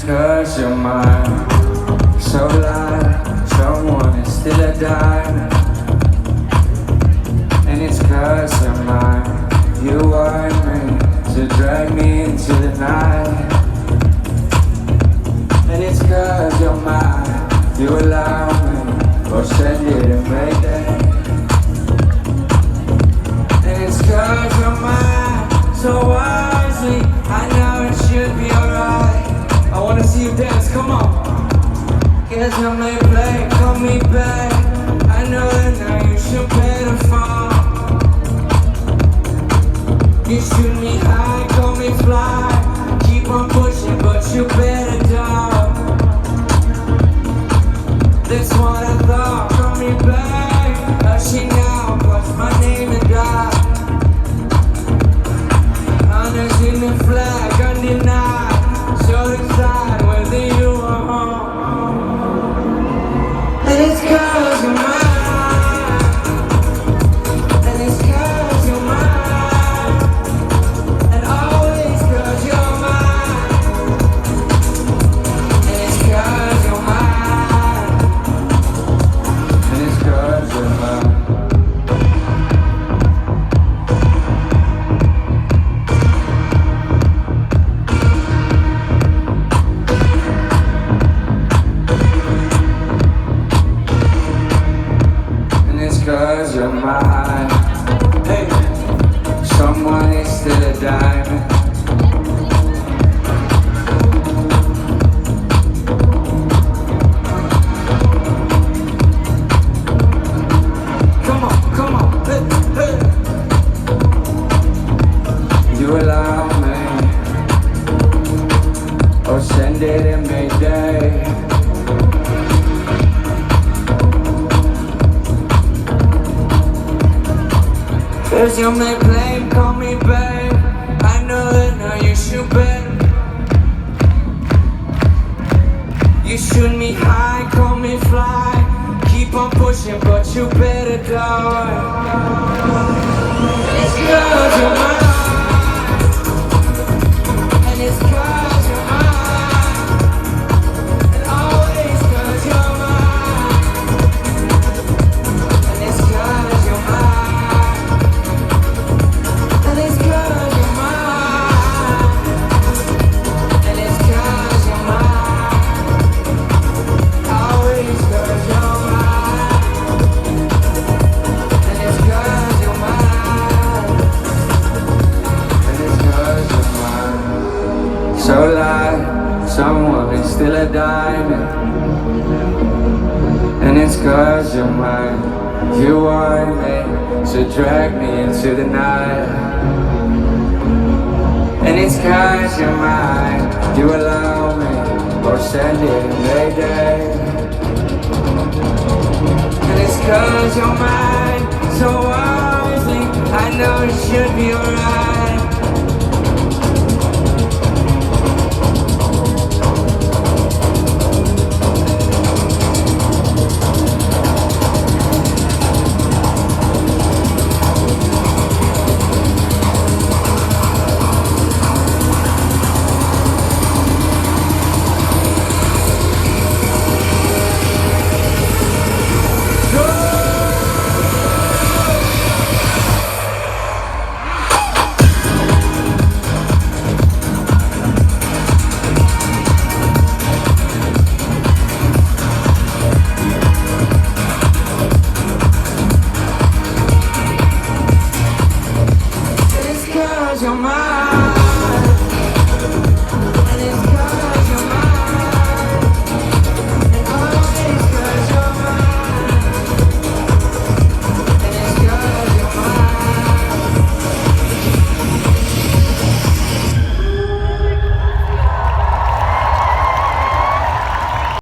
'cause you're mine. So like someone is still a dime. And it's 'cause you're mine. You want me to drag me into the night. And it's 'cause you're mine. You allow me, or send it and make it. And it's 'cause you're mine. So wisely, I know it should be alright. I wanna see you dance, come on. Guess I may play, call me back. I know that now you should pay the fall. You shoot me high, call me fly. Keep on pushing, but you better die. That's what I thought, call me back. Hush it now, watch my name and die. Honors in the flag, undenied. So decide whether you are home. And it's 'cause you're mine. And it's 'cause you're mine. And always 'cause you're mine. And it's 'cause you're mine. And it's 'cause you're mine. Cause you're mine. Hey, someone is still a diamond. Come on, hey, hey. You allow me, or send it in Mayday. Cause you may blame, call me babe. I know that now you should better. You shoot me high, call me fly. Keep on pushing, but you better die. It's 'cause you're mine. And it's 'cause you're mine. And always 'cause you're mine. And it's 'cause you're mine. And it's 'cause you're mine. And it's 'cause you're mine. Always 'cause you're mine. And it's 'cause you're mine. And it's 'cause you're mine. So like someone is still a diamond. And it's 'cause you're mine. You want me to drag me into the night. And it's 'cause you're mine. You allow me, or send it in Mayday. And it's 'cause you're mine. So wisely, I know it should be alright.